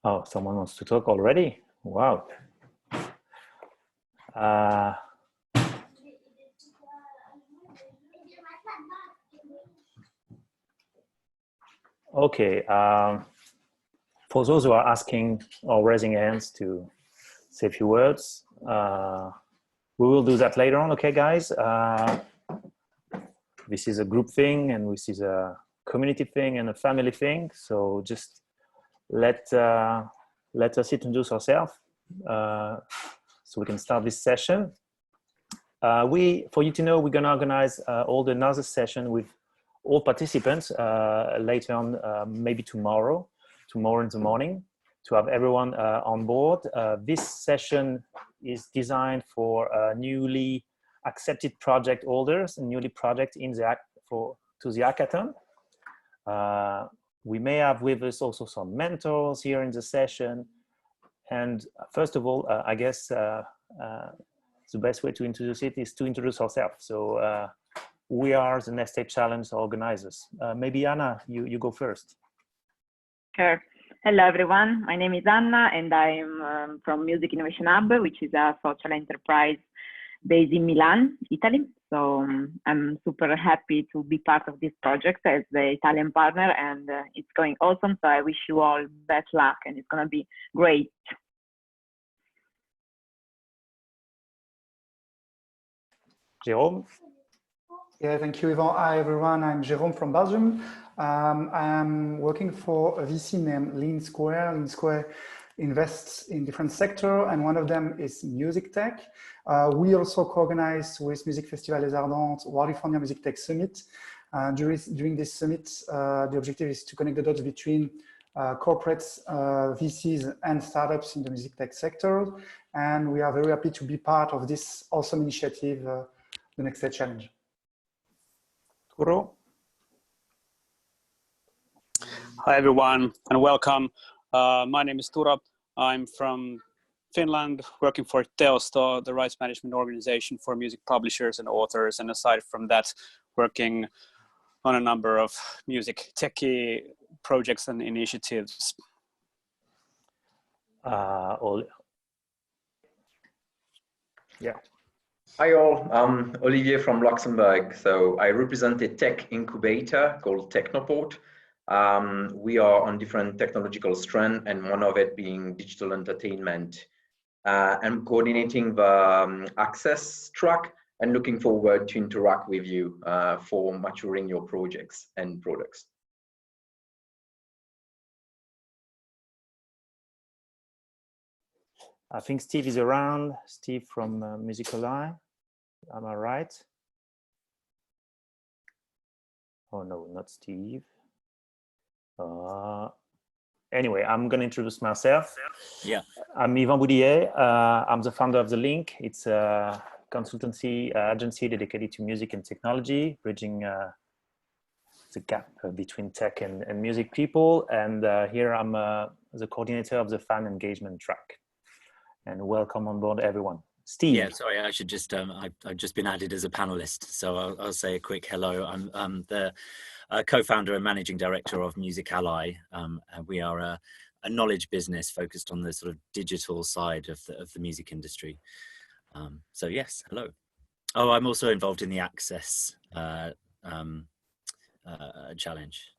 Oh, someone wants to talk already? Wow. Uh, okay. For those who are asking or raising hands to say a few words, we will do that later on. Okay, guys. This is a group thing, and this is a community thing and a family thing. So just let us introduce ourselves so we can start this session. For you to know, we're going to organize all the another session with all participants later on, maybe tomorrow in the morning, to have everyone on board. This session is designed for newly accepted project holders and newly project in the to the hackathon. We may have with us also some mentors here in the session. And first of all, I guess the best way to introduce it is to introduce ourselves. So we are the Next Stage Challenge organizers. Maybe Anna, you go first. Sure. Hello, everyone. My name is Anna, and I'm from Music Innovation Hub, which is a social enterprise based in Milan, Italy. So I'm super happy to be part of this project as the Italian partner, and it's going awesome. So I wish you all best luck, and it's going to be great. Jérôme? Yeah, thank you, Yvan. Hi, everyone. I'm Jérôme from Belgium. I'm working for a VC named Lean Square. Lean Square invests in different sectors, and one of them is music tech. We also co-organize with Music Festival Les Ardentes, California Music Tech Summit. During this summit, the objective is to connect the dots between corporates, VCs, and startups in the music tech sector. And we are very happy to be part of this awesome initiative, the Next Stage Challenge. Turo? Hi, everyone, and welcome. My name is Turo. I'm from Finland, working for Teosto, the rights management organization for music publishers and authors. And aside from that, working on a number of music techie projects and initiatives. Yeah. Hi all, I'm Olivier from Luxembourg. So I represent a tech incubator called Technoport. We are on different technological strands, and one of it being digital entertainment. I'm coordinating the access track and looking forward to interact with you for maturing your projects and products. I think Steve is around. Steve from Musical Eye. Am I right? Oh no, not Steve. Anyway, I'm going to introduce myself. Yeah. I'm Yvan Boudier. I'm the founder of The Link. It's a consultancy agency dedicated to music and technology, bridging the gap between tech and music people. And here I'm the coordinator of the fan engagement track. And welcome on board, everyone. Steve. Yeah, sorry, I should just, I've just been added as a panelist. So I'll say a quick hello. I'm the co-founder and managing director of Music Ally. And we are a knowledge business focused on the sort of digital side of the music industry. So yes, hello. Oh, I'm also involved in the Access challenge.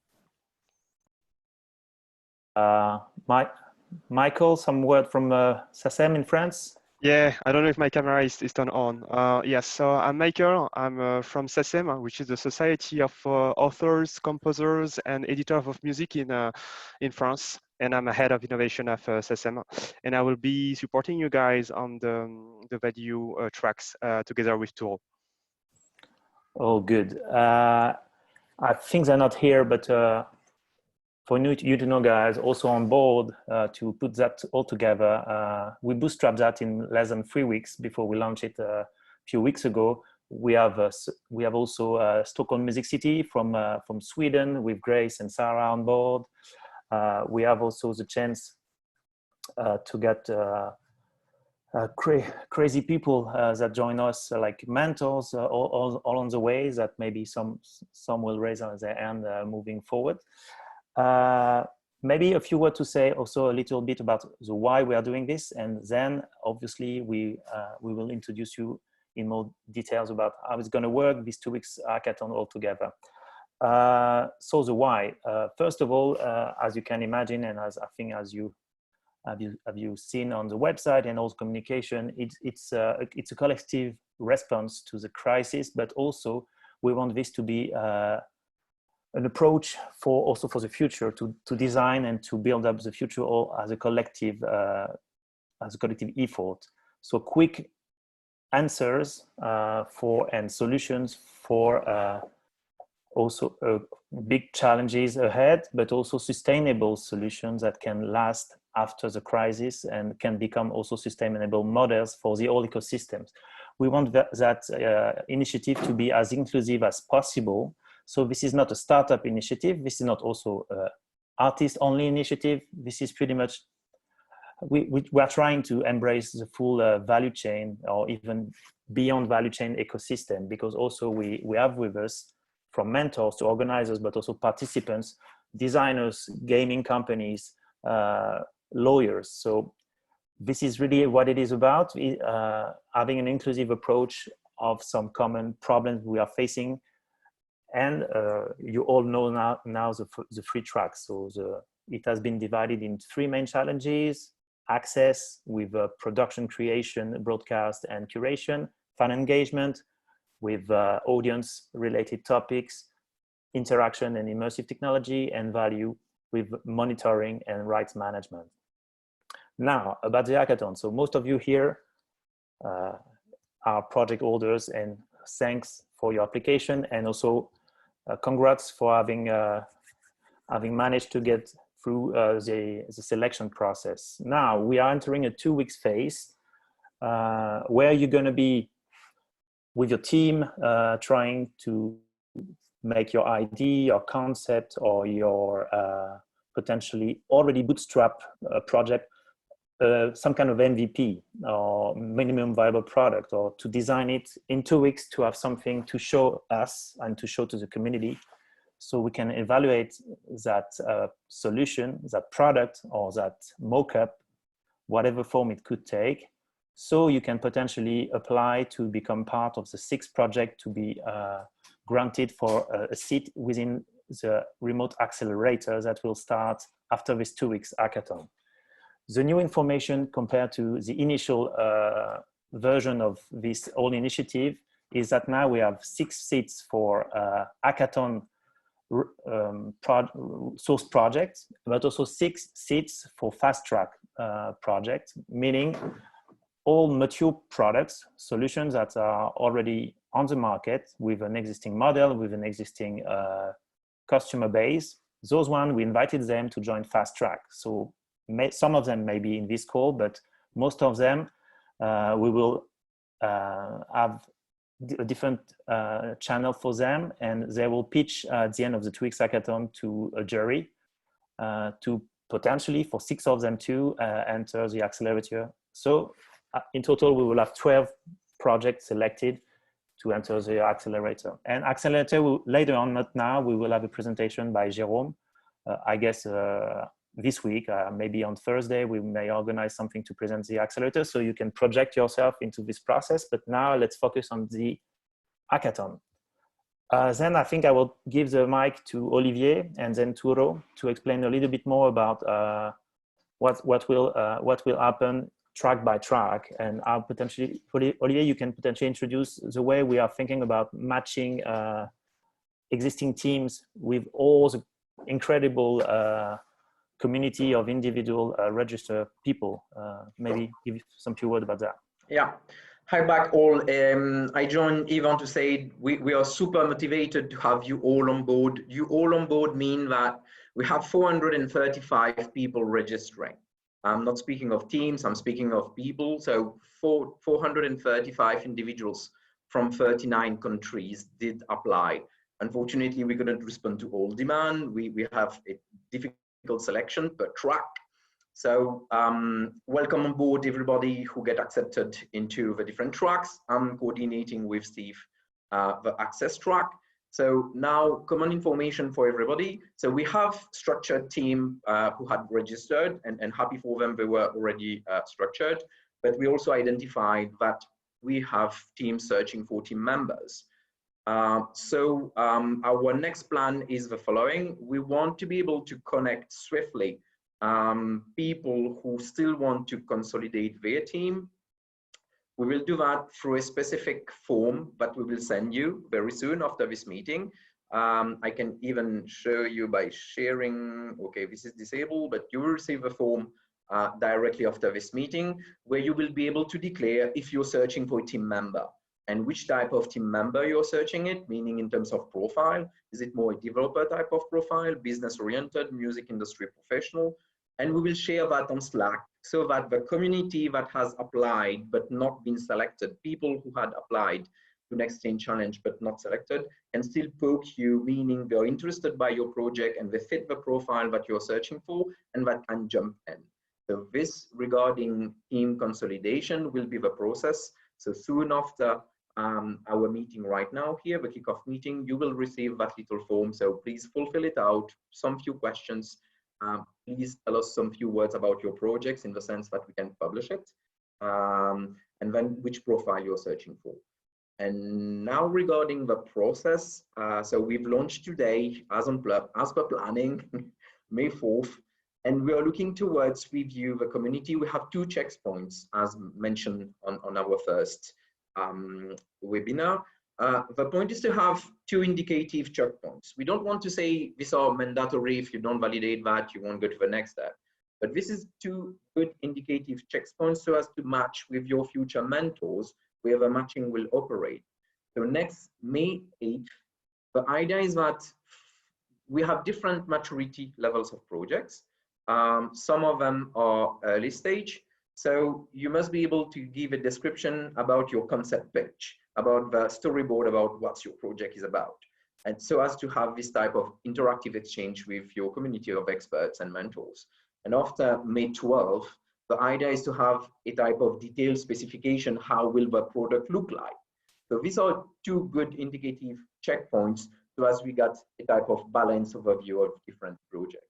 Michael, some word from SACEM in France. Yeah, I don't know if my camera is turned on. Yes, so I'm Michael. I'm from SACEM, which is the Society of Authors, Composers, and Editors of Music in France. And I'm a head of innovation of SACEM. And I will be supporting you guys on the value tracks together with Turo. Oh, good. I think they're not here, but for you to know, guys, also on board to put that all together. We bootstrapped that in less than 3 weeks before we launched it a few weeks ago. We have also Stockholm Music City from Sweden with Grace and Sarah on board. We have also the chance to get crazy people that join us, like mentors all on the way. That maybe some will raise their hand moving forward. maybe a few words to say also a little bit about the why we are doing this, and then obviously we will introduce you in more details about how it's going to work, this 2 weeks hackathon altogether. So the why. First of all, as you can imagine, and as I think as you have seen on the website and all communication, it's a collective response to the crisis, but also we want this to be an approach also for the future, to design and to build up the future all as a collective effort. So quick answers and solutions for also big challenges ahead, but also sustainable solutions that can last after the crisis and can become also sustainable models for the whole ecosystems. We want that initiative to be as inclusive as possible. So this is not a startup initiative. This is not also an artist-only initiative. This is pretty much, we are trying to embrace the full value chain, or even beyond value chain ecosystem, because also we have with us, from mentors to organizers, but also participants, designers, gaming companies, lawyers. So this is really what it is about, having an inclusive approach of some common problems we are facing. And you all know now the 3 tracks. So it has been divided in 3 main challenges: access with production, creation, broadcast, and curation; fan engagement with audience related topics; interaction and immersive technology; and value with monitoring and rights management. Now about the hackathon. So most of you here are project holders, and thanks for your application, and also congrats for having managed to get through the selection process. Now we are entering a 2 weeks phase where you're going to be with your team trying to make your idea, your concept, or your potentially already bootstrap project some kind of MVP or minimum viable product, or to design it in 2 weeks to have something to show us and to show to the community, so we can evaluate that solution, that product, or that mock-up, whatever form it could take, so you can potentially apply to become part of the 6th project to be granted for a seat within the remote accelerator that will start after this 2 weeks hackathon. The new information compared to the initial version of this whole initiative is that now we have 6 seats for hackathon source projects, but also 6 seats for fast track projects, meaning all mature products, solutions that are already on the market with an existing model, with an existing customer base. Those ones, we invited them to join fast track. So some of them may be in this call, but most of them we will have a different channel for them, and they will pitch at the end of the 2 weeks hackathon to a jury to potentially, for 6 of them to enter the accelerator. So in total, we will have 12 projects selected to enter the accelerator. And accelerator will, later on, not now, we will have a presentation by Jérôme. I guess this week, maybe on Thursday, we may organize something to present the accelerator, so you can project yourself into this process. But now let's focus on the hackathon. Then I think I will give the mic to Olivier and then Turo to explain a little bit more about what will happen track by track, and I'll potentially, Olivier, you can potentially introduce the way we are thinking about matching existing teams with all the incredible community of individual registered people. Maybe give some few words about that. Yeah. Hi back all. I joined Ivan to say we are super motivated to have you all on board. You all on board mean that we have 435 people registering. I'm not speaking of teams, I'm speaking of people. So 435 individuals from 39 countries did apply. Unfortunately, we couldn't respond to all demand. We have a difficult selection per track. So welcome on board everybody who get accepted into the different tracks. I'm coordinating with Steve the access track. So now common information for everybody. So we have structured team who had registered, and happy for them, they were already structured, but we also identified that we have teams searching for team members. Our next plan is the following. We want to be able to connect swiftly people who still want to consolidate their team. We will do that through a specific form that we will send you very soon after this meeting. I can even show you by sharing. Okay, this is disabled, but you will receive a form directly after this meeting, where you will be able to declare if you're searching for a team member and which type of team member you're searching it, meaning in terms of profile. Is it more a developer type of profile, business oriented, music industry professional? And we will share that on Slack so that the community that has applied but not been selected, people who had applied to Next Change Challenge but not selected, can still poke you, meaning they're interested by your project and they fit the profile that you're searching for, and that can jump in. So this regarding team consolidation will be the process. So soon after our meeting right now here, the kickoff meeting, you will receive that little form. So please fulfill it out, some few questions. Please tell us some few words about your projects in the sense that we can publish it, and then which profile you're searching for. And now regarding the process, so we've launched today as per planning, May 4th, and we are looking towards review the community. We have 2 checkpoints as mentioned on our first webinar. The point is to have 2 indicative checkpoints. We don't want to say these are mandatory. If you don't validate that, you won't go to the next step. But this is 2 good indicative checkpoints so as to match with your future mentors where the matching will operate. So next May 8th, the idea is that we have different maturity levels of projects. Some of them are early stage. So you must be able to give a description about your concept pitch, about the storyboard, about what your project is about. And so as to have this type of interactive exchange with your community of experts and mentors. And after May 12th, the idea is to have a type of detailed specification, how will the product look like? So these are 2 good indicative checkpoints so as we got a type of balanced overview of different projects.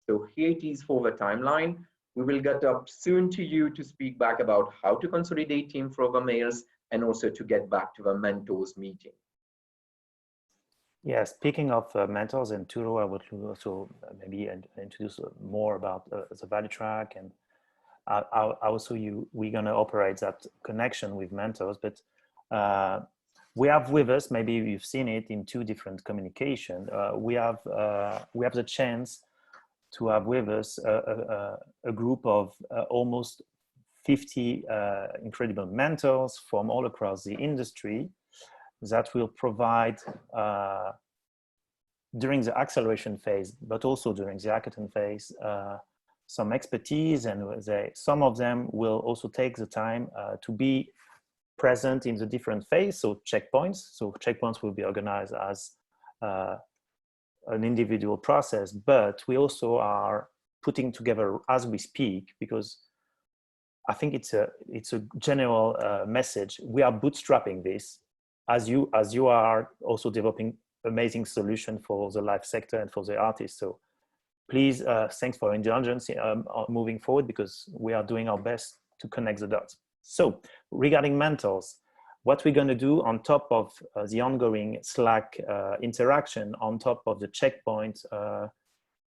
So here it is for the timeline. We will get up soon to you to speak back about how to consolidate team for the mails and also to get back to the mentors meeting. Yeah, speaking of mentors and Turo, I would also maybe introduce more about the value track, and also we're going to operate that connection with mentors. But we have with us, maybe you've seen it in 2 different communication. We have the chance to have with us a group of almost 50 incredible mentors from all across the industry that will provide during the acceleration phase, but also during the hackathon phase, some expertise, and some of them will also take the time to be present in the different phase, so checkpoints. So checkpoints will be organized as an individual process, but we also are putting together as we speak, because I think it's a general message. We are bootstrapping this as you are also developing amazing solution for the live sector and for the artists. So please, thanks for indulgence moving forward, because we are doing our best to connect the dots. So regarding mentors, what we're going to do on top of the ongoing Slack interaction, on top of the checkpoint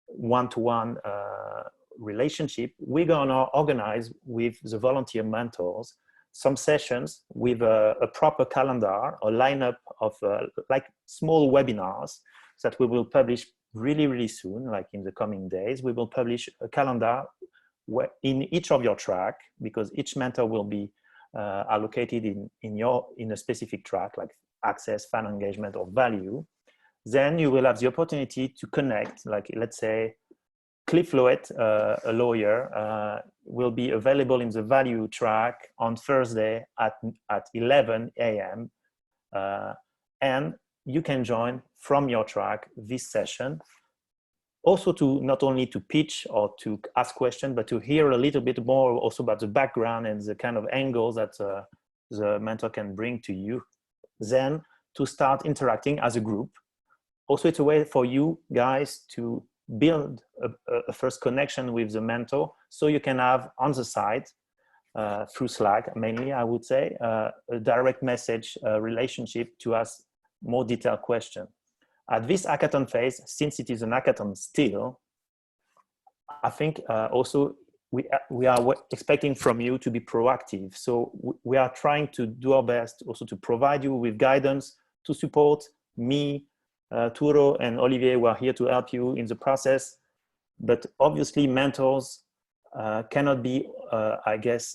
one-to-one relationship, we're going to organize with the volunteer mentors some sessions with a proper calendar, a lineup of like small webinars that we will publish really, really soon, like in the coming days. We will publish a calendar in each of your track, because each mentor will be allocated in a specific track, like access, fan engagement, or value. Then you will have the opportunity to connect, like let's say Cliff Lowett, a lawyer, will be available in the value track on Thursday at 11 a.m. And you can join from your track this session, also to not only to pitch or to ask questions, but to hear a little bit more also about the background and the kind of angles that the mentor can bring to you. Then to start interacting as a group also it's a way for you guys to build a first connection with the mentor, so you can have on the side, through Slack mainly, I would say, a direct message relationship to ask more detailed questions. At this hackathon phase, since it is an hackathon still, I think also we are expecting from you to be proactive. So we are trying to do our best also to provide you with guidance, to support me, Turo and Olivier, who are here to help you in the process. But obviously mentors cannot be, I guess,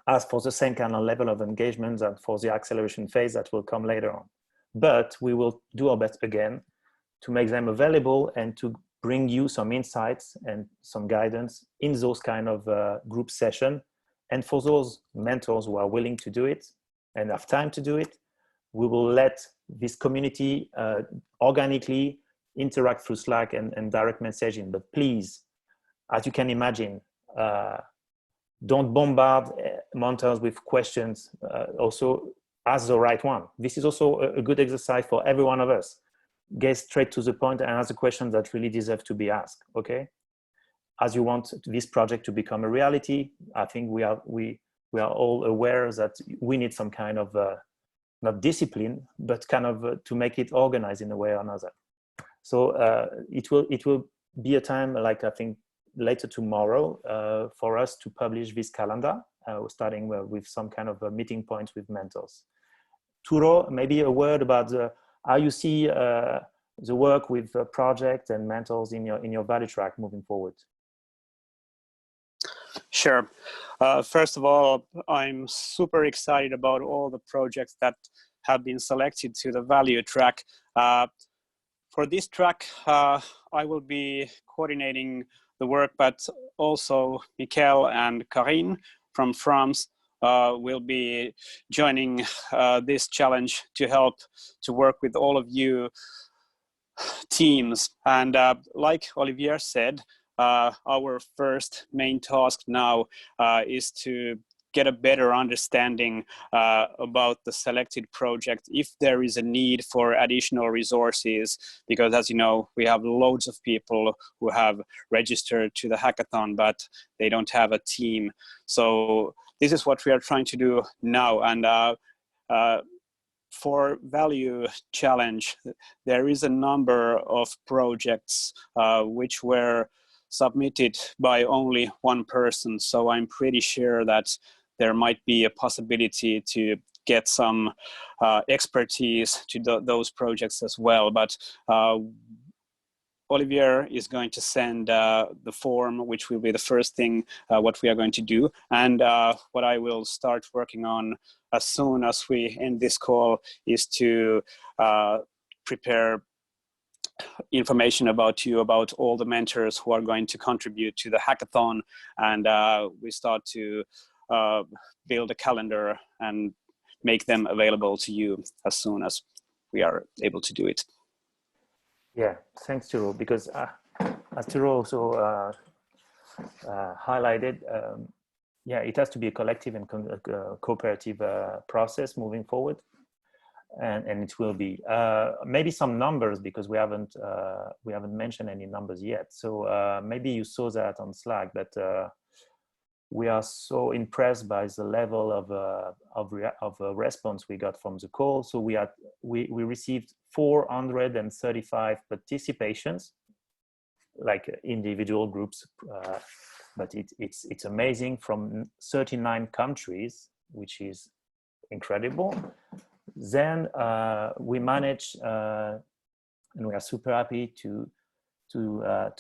asked for the same kind of level of engagement and for the acceleration phase that will come later on. But we will do our best again to make them available and to bring you some insights and some guidance in those kind of group session. And for those mentors who are willing to do it and have time to do it, we will let this community organically interact through Slack and direct messaging. But please, as you can imagine, don't bombard mentors with questions. Also ask the right one. This is also a good exercise for every one of us. Get straight to the point and ask the questions that really deserve to be asked, okay? As you want this project to become a reality, I think we are all aware that we need some kind of, not discipline, but kind of to make it organized in a way or another. So it will be a time, like I think later tomorrow, for us to publish this calendar, starting with some kind of meeting points with mentors. Turo, maybe a word about how you see the work with project and mentors in your value track moving forward. Sure. First of all, I'm super excited about all the projects that have been selected to the value track. For this track, I will be coordinating the work, but also Michael and Karine from France will be joining this challenge to help to work with all of you teams. And like Olivier said, our first main task now is to get a better understanding about the selected project, if there is a need for additional resources, because as you know, we have loads of people who have registered to the hackathon, but they don't have a team. So this is what we are trying to do now. And for Value Challenge, there is a number of projects which were submitted by only one person. So I'm pretty sure that there might be a possibility to get some expertise to those projects as well. But Olivier is going to send the form, which will be the first thing what we are going to do. And what I will start working on as soon as we end this call is to prepare information about you, about all the mentors who are going to contribute to the hackathon. And we start to build a calendar and make them available to you as soon as we are able to do it. Yeah, thanks, Turo, because as Turo also highlighted, yeah, it has to be a collective and cooperative process moving forward, and it will be. Maybe some numbers, because we haven't mentioned any numbers yet. So maybe you saw that on Slack, but we are so impressed by the level of response we got from the call. So we received 435 participations, like individual groups, but it's amazing, from 39 countries, which is incredible. Then we managed, and we are super happy to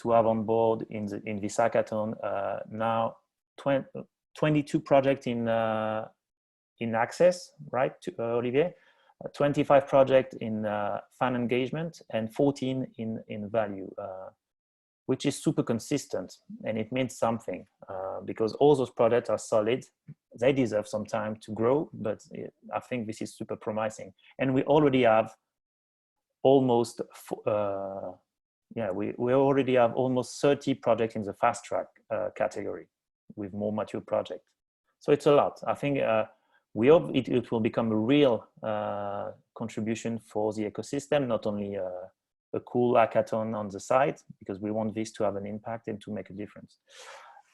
have on board in this hackathon now 22 projects in access, right, Olivier? 25 projects in fan engagement and 14 in value, which is super consistent, and it means something because all those projects are solid. They deserve some time to grow, but I think this is super promising. And we already have almost, we already have almost 30 projects in the fast track category, with more mature projects. So it's a lot. I think we hope it will become a real contribution for the ecosystem, not only a cool hackathon on the site, because we want this to have an impact and to make a difference.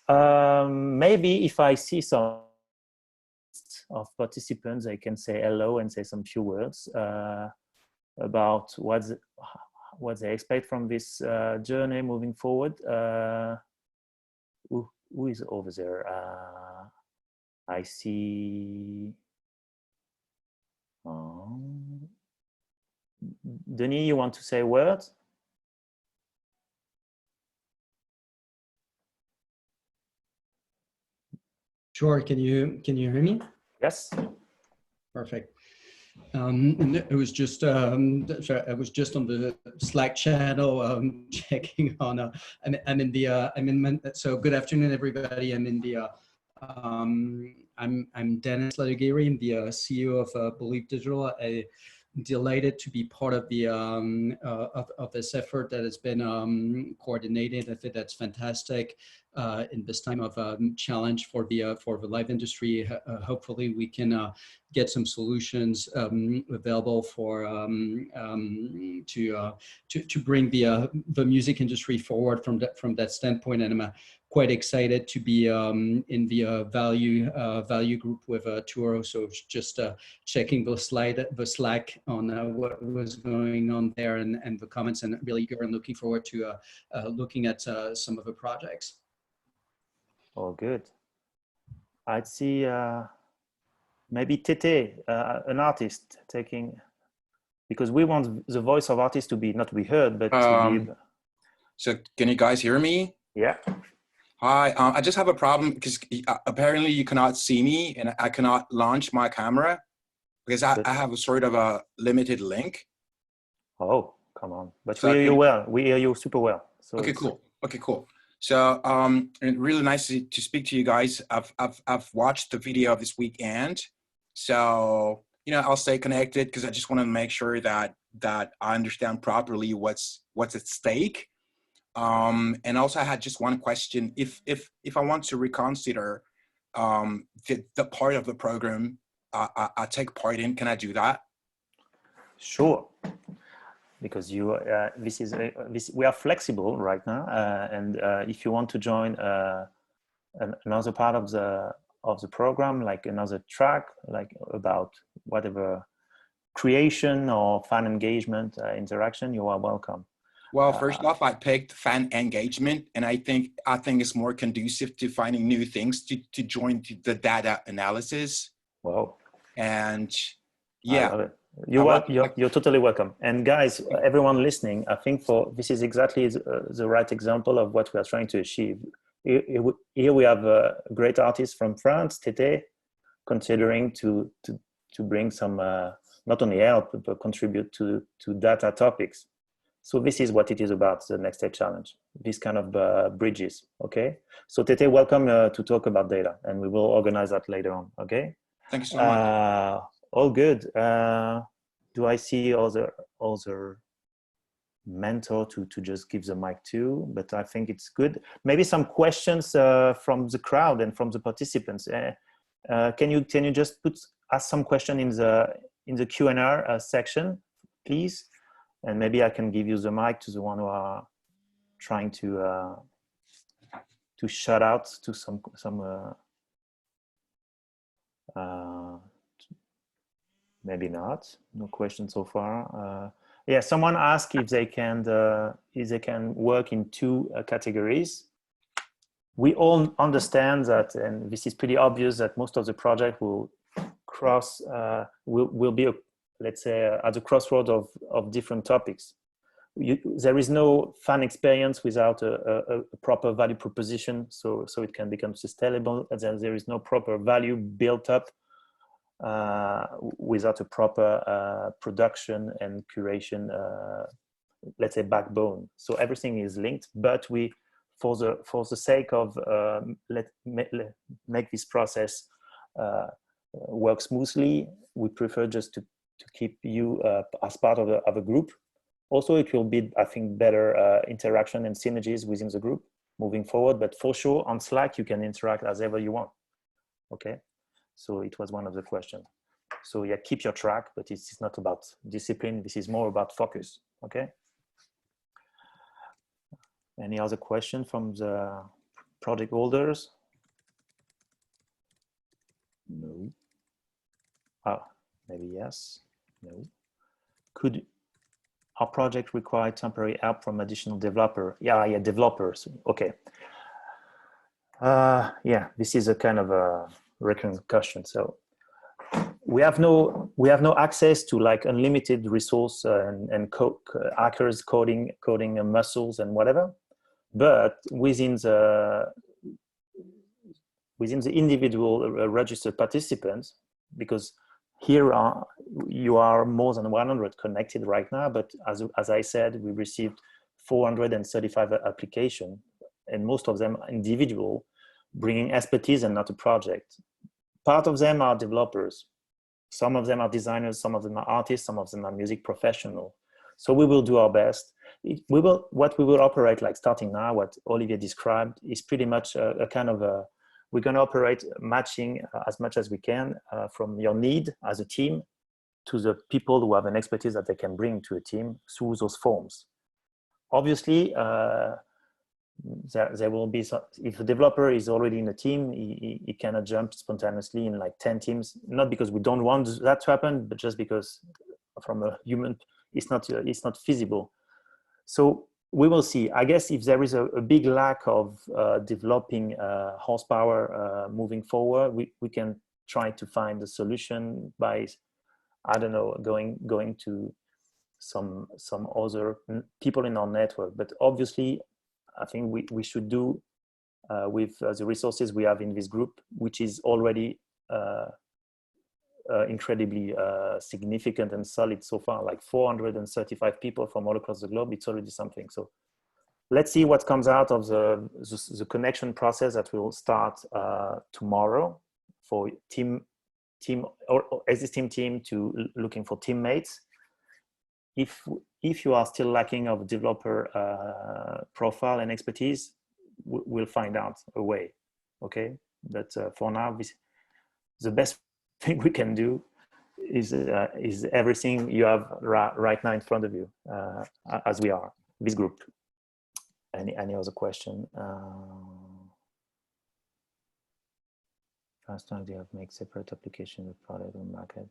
Maybe if I see some of participants, I can say hello and say some few words about what they expect from this journey moving forward. Who is over there? I see. Denis, you want to say a word? Sure. Can you hear me? Yes. Perfect. And it was just sorry, I was just on the Slack channel checking on. So good afternoon, everybody. I'm in the. I'm Dennis Ladugiri. I'm the CEO of Believe Digital. I'm delighted to be part of the of this effort that has been coordinated. I think that's fantastic. In this time of challenge for the live industry, hopefully we can get some solutions available for to bring the music industry forward from that standpoint. And I'm quite excited to be in the value group with Turo. So just checking the Slack on what was going on there and the comments, and really eager and looking forward to looking at some of the projects. Oh, good. I'd see maybe Tete, an artist, taking, because we want the voice of artists to be not to be heard, but to be. So can you guys hear me? Yeah. Hi, I just have a problem because apparently you cannot see me and I cannot launch my camera because I have a sort of a limited link. Oh, come on. But So we hear you well. We hear you super well. So okay, cool. Okay, cool. So really nice to speak to you guys. I've watched the video of this weekend. So, you know, I'll stay connected because I just want to make sure that I understand properly what's at stake. And also I had just one question. If I want to reconsider the part of the program I take part in, can I do that? Sure. Because you, we are flexible right now, and if you want to join another part of the program, like another track, like about whatever creation or fan engagement interaction, you are welcome. Well, first off, I picked fan engagement, and I think it's more conducive to finding new things to join the data analysis. Wow. And yeah. You're totally welcome. And guys, everyone listening, I think this is exactly the right example of what we are trying to achieve. Here we have a great artist from France, Tete, considering to bring some, not only help, but contribute to data topics. So this is what it is about, the Next Stage Challenge, these kind of bridges, okay? So Tete, welcome to talk about data, and we will organize that later on, okay? Thank you so much. All good. Do I see other mentor to just give the mic to? But I think it's good. Maybe some questions from the crowd and from the participants. Can you just ask some question in the Q&A section, please? And maybe I can give you the mic to the one who are trying to shout out to some. Maybe not. No question so far. Yeah, someone asked if they can work in two categories. We all understand that, and this is pretty obvious, that most of the project will cross will be let's say at the crossroads of different topics. There is no fan experience without a proper value proposition, so it can become sustainable. And then there is no proper value built up without a proper production and curation, let's say, backbone. So everything is linked, but we, for the sake of make this process work smoothly, we prefer just to keep you as part of a group. Also, it will be, I think, better interaction and synergies within the group moving forward. But for sure, on Slack, you can interact as ever you want. Okay. So it was one of the questions. So yeah, keep your track, but it's not about discipline. This is more about focus, okay? Any other question from the project holders? No. Oh, maybe yes, no. Could our project require temporary help from additional developer? Yeah, developers, okay. Yeah, this is a kind of a recurring question. So we have no access to like unlimited resource and hackers coding muscles and whatever. But within the individual registered participants, because here you are more than 100 connected right now, but as I said, we received 435 applications, and most of them individual, bringing expertise and not a project. Part of them are developers, some of them are designers, some of them are artists, some of them are music professionals. So we will do our best. What we will operate like starting now, what Olivier described, is pretty much a kind of a, we're going to operate matching as much as we can from your need as a team to the people who have an expertise that they can bring to a team through those forms. Obviously, there will be some, if a developer is already in a team, he cannot jump spontaneously in like 10 teams, not because we don't want that to happen, but just because from a human, it's not feasible. So we will see. I guess if there is a big lack of developing horsepower moving forward, we can try to find a solution by, I don't know, going to some other people in our network. But obviously, I think we should do with the resources we have in this group, which is already incredibly significant and solid so far, like 435 people from all across the globe. It's already something. So let's see what comes out of the connection process that will start tomorrow for team or existing team to looking for teammates. If you are still lacking of developer profile and expertise, we'll find out a way. Okay, but for now, the best thing we can do is everything you have right now in front of you, as we are this group. Any other question? First time, do you have make separate application of product or market?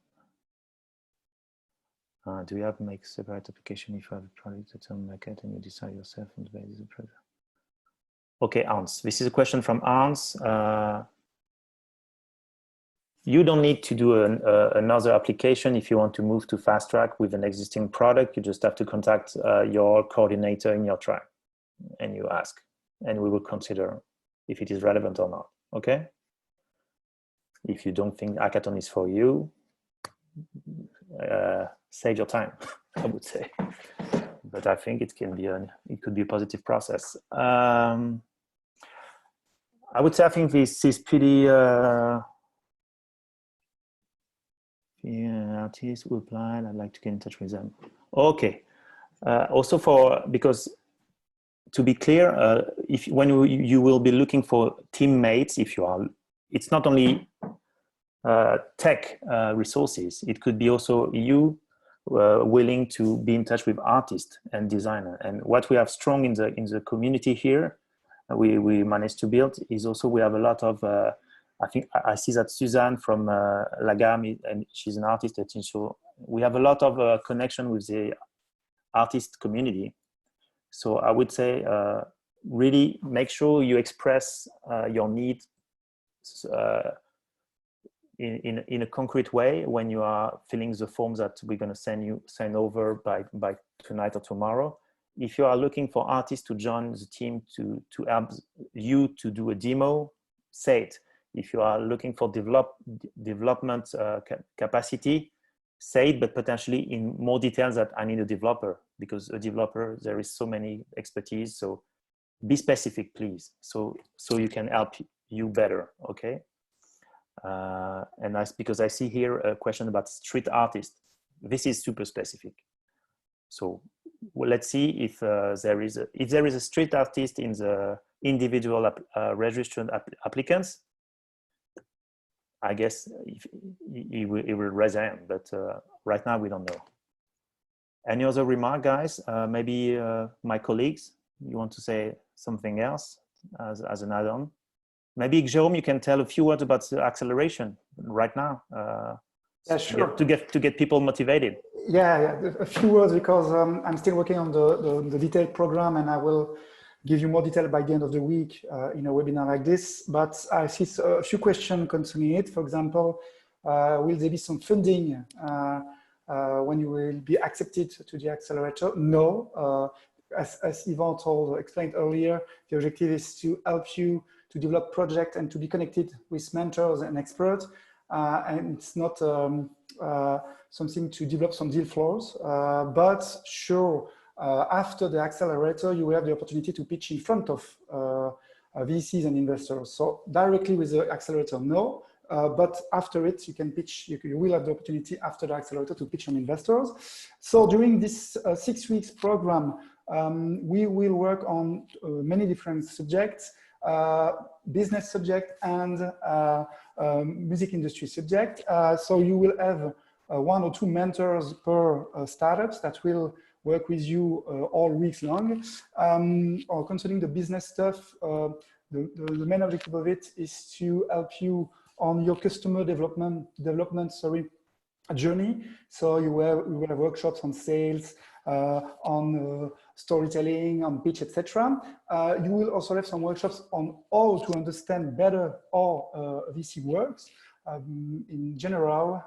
Do you have make separate application if you have a product that's on market and you decide yourself on the basis of product? Okay, Hans. This is a question from Hans. You don't need to do another application if you want to move to Fast Track with an existing product. You just have to contact your coordinator in your track and you ask, and we will consider if it is relevant or not, okay? If you don't think hackathon is for you, save your time, I would say. But I think it could be a positive process. I would say I think this is pretty, yeah, artists who applied, I'd like to get in touch with them. Okay. Also because to be clear, when you will be looking for teammates, it's not only tech resources, it could be also you willing to be in touch with artists and designer. And what we have strong in the community here, we managed to build is also we have a lot of, I think I see that Suzanne from La Gamme, and she's an artist at Insho. We have a lot of connection with the artist community. So I would say really make sure you express your need in a concrete way when you are filling the forms that we're going to send over by tonight or tomorrow. If you are looking for artists to join the team to help you to do a demo, say it. If you are looking for development capacity, say it, but potentially in more details that I need a developer, because a developer, there is so many expertise. So be specific, please. So you can help you better, okay? And that's because I see here a question about street artists. This is super specific. So let's see if there is a street artist in the individual registered applicants. I guess it will resume, but right now we don't know. Any other remark, guys? Maybe my colleagues, you want to say something else as an add-on? Maybe Jérôme, you can tell a few words about the acceleration right now. Yeah, sure. To get people motivated. Yeah, a few words, because I'm still working on the detailed program, and I will give you more detail by the end of the week in a webinar like this. But I see a few questions concerning it. For example, will there be some funding when you will be accepted to the accelerator? No. As Yvan explained earlier, the objective is to help you to develop projects and to be connected with mentors and experts. And it's not something to develop some deal flows, but sure, after the accelerator, you will have the opportunity to pitch in front of VCs and investors. So directly with the accelerator, no, but after it, you can pitch, you will have the opportunity after the accelerator to pitch on investors. So during this 6 weeks program, we will work on many different subjects, business subject and music industry subject. So you will have 1 or 2 mentors per startups that will work with you all weeks long. Or concerning the business stuff, the main objective of it is to help you on your customer development journey. So we will have workshops on sales, on storytelling, on pitch, etc. You will also have some workshops on how to understand better how VC works. In general,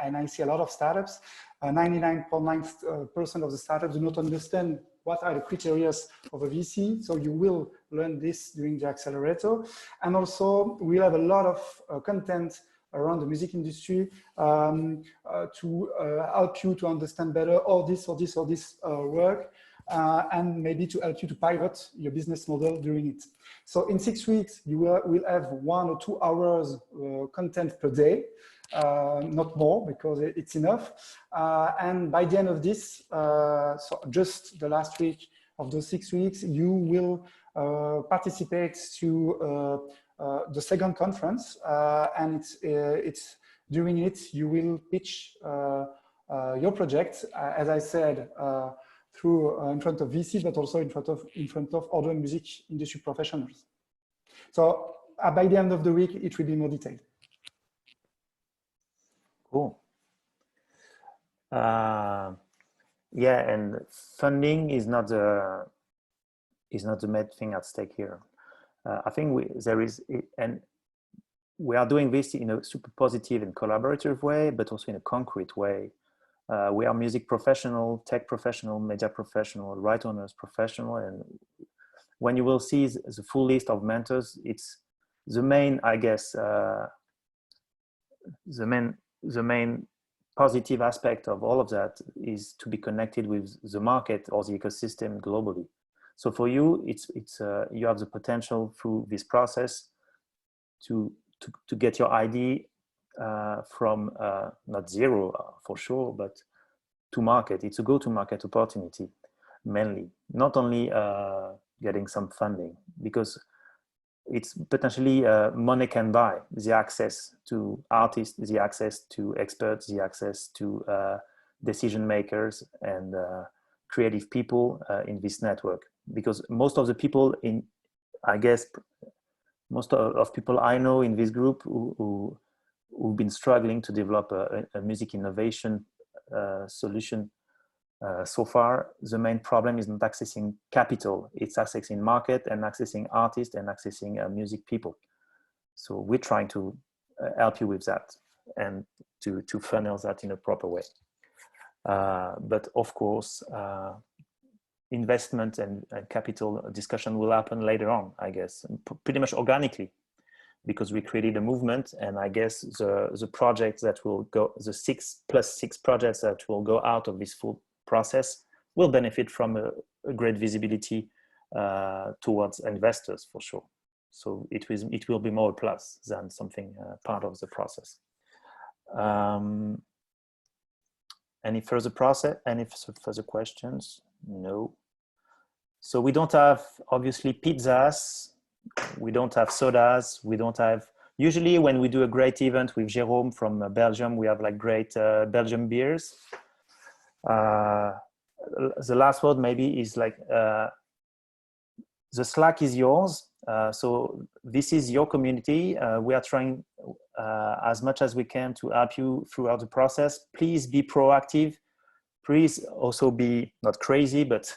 and I see a lot of startups, 99.9% of the startups do not understand what are the criteria of a VC. So you will learn this during the accelerator. And also we'll have a lot of content around the music industry to help you to understand better all this work, and maybe to help you to pivot your business model during it. So in 6 weeks, you will have 1 or 2 hours content per day, not more, because it's enough. And by the end of this, so just the last week of those 6 weeks, you will participate to the second conference, and it's during it you will pitch your project, as I said, through in front of VC, but also in front of other music industry professionals. So by the end of the week, it will be more detailed. Cool. Yeah, and funding is not the main thing at stake here. I think we are doing this in a super positive and collaborative way, but also in a concrete way. We are music professional, tech professional, media professional, right owners professional, and when you will see the full list of mentors, it's the main, I guess, the main positive aspect of all of that is to be connected with the market or the ecosystem globally. So for you, you have the potential through this process to get your ID from not zero for sure, but to market. It's a go-to-market opportunity, mainly. Not only getting some funding, because it's potentially money can buy the access to artists, the access to experts, the access to decision makers and creative people in this network. Because most of the people I guess, most of people I know in this group who've been struggling to develop a music innovation solution so far, the main problem is not accessing capital. It's accessing market and accessing artists and accessing music people. So we're trying to help you with that and to funnel that in a proper way. But of course, investment and capital discussion will happen later on, I guess, pretty much organically, because we created a movement, and I guess the projects that will go, the 6+6 projects that will go out of this full process will benefit from a great visibility towards investors for sure. So it will be more a plus than something part of the process. Any further questions? No. So we don't have obviously pizzas, we don't have sodas, we don't have Usually when we do a great event with Jérôme from Belgium, we have like great Belgian beers. The last word maybe is like, the Slack is yours. So this is your community. We are trying as much as we can to help you throughout the process. Please be proactive. Please also be not crazy, but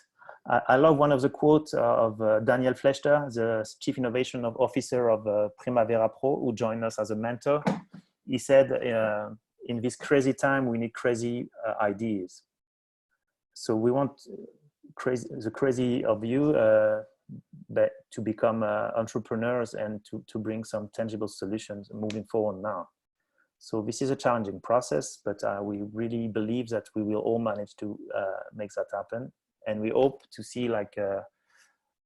I love one of the quotes of Daniel Flechter, the Chief Innovation Officer of Primavera Pro, who joined us as a mentor. He said, in this crazy time, we need crazy ideas. So we want the crazy of you to become entrepreneurs and to bring some tangible solutions moving forward now. So this is a challenging process, but we really believe that we will all manage to make that happen. And we hope to see like a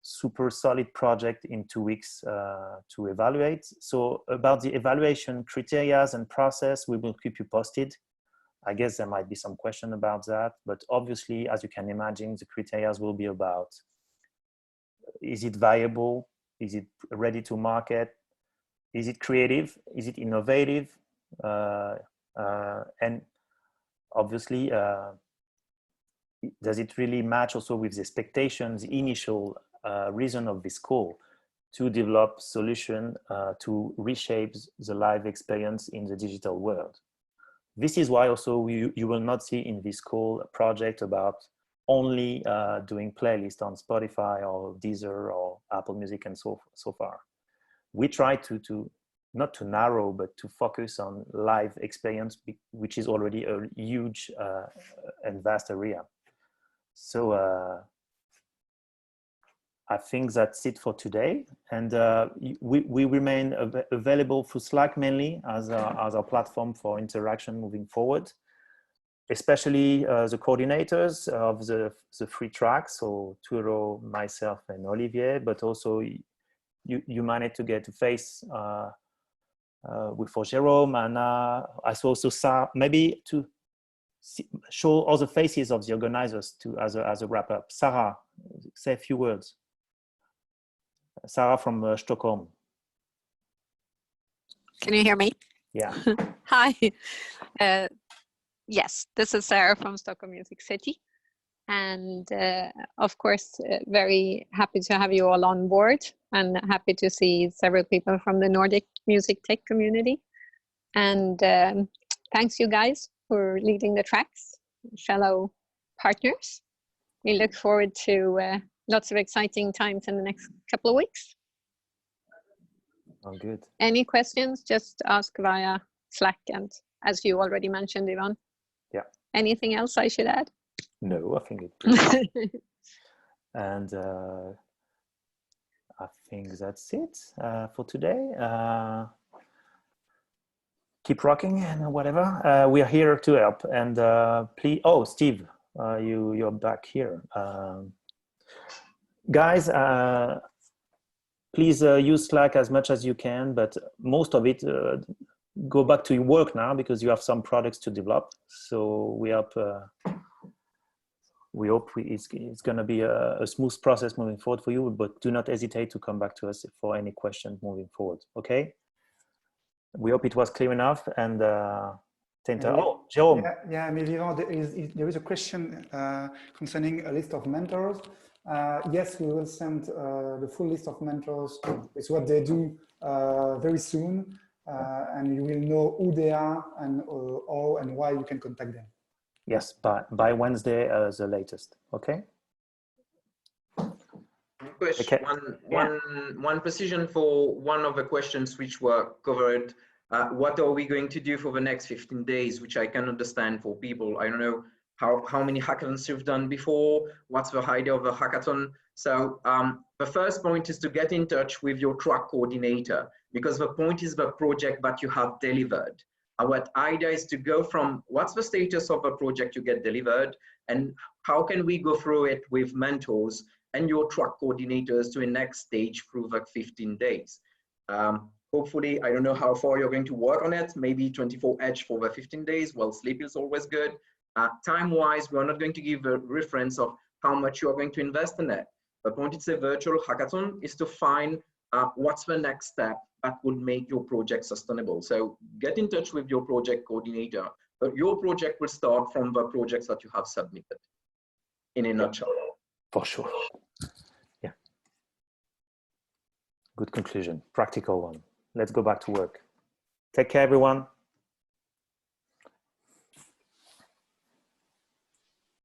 super solid project in 2 weeks to evaluate. So about the evaluation criteria and process, we will keep you posted. I guess there might be some question about that, but obviously, as you can imagine, the criteria will be about, is it viable? Is it ready to market? Is it creative? Is it innovative? And obviously, does it really match also with the expectations, the initial reason of this call to develop solution to reshape the live experience in the digital world? This is why also you will not see in this call a project about only doing playlists on Spotify or Deezer or Apple Music and so far. We try to not to narrow, but to focus on live experience, which is already a huge and vast area. So I think that's it for today. And we remain available through Slack mainly as our platform for interaction moving forward, especially the coordinators of the 3 tracks, so Turo, myself, and Olivier, but also you managed to get a face for Jérôme, and I saw also Sarah, maybe to show all the faces of the organizers as a wrap up. Sarah, say a few words. Sarah from Stockholm. Can you hear me? Yeah. Hi. Yes, this is Sarah from Stockholm Music City. And of course, very happy to have you all on board and happy to see several people from the Nordic music tech community. And thanks you guys for leading the tracks, fellow partners. We look forward to lots of exciting times in the next couple of weeks. Oh, good. Any questions, just ask via Slack, and as you already mentioned, Ivan. Yeah. Anything else I should add? No, I think it's and I think that's it for today. Keep rocking and whatever. We are here to help. And please, oh, Steve, you're back here. Guys, please use Slack as much as you can, but most of it, go back to your work now because you have some products to develop. So we hope it's going to be a smooth process moving forward for you, but do not hesitate to come back to us for any questions moving forward. Okay. We hope it was clear enough. And oh, Jérôme. Yeah, maybe there is a question concerning a list of mentors. Yes, we will send the full list of mentors with what they do very soon, and you will know who they are and how and why you can contact them. Yes, by Wednesday the latest. Okay. Question, one precision for one of the questions which were covered. What are we going to do for the next 15 days? Which I can understand for people. I don't know how many hackathons you've done before. What's the idea of a hackathon? So the first point is to get in touch with your track coordinator, because the point is the project that you have delivered. What idea is to go from what's the status of a project you get delivered and how can we go through it with mentors and your track coordinators to a next stage through the 15 days. Hopefully, I don't know how far you're going to work on it, maybe 24 edge for the 15 days. Well, sleep is always good. Time-wise, we're not going to give a reference of how much you're going to invest in it. The point it's a virtual hackathon is to find what's the next step that would make your project sustainable. So get in touch with your project coordinator, but your project will start from the projects that you have submitted, in a nutshell. For sure. Yeah. Good conclusion, practical one. Let's go back to work. Take care, everyone.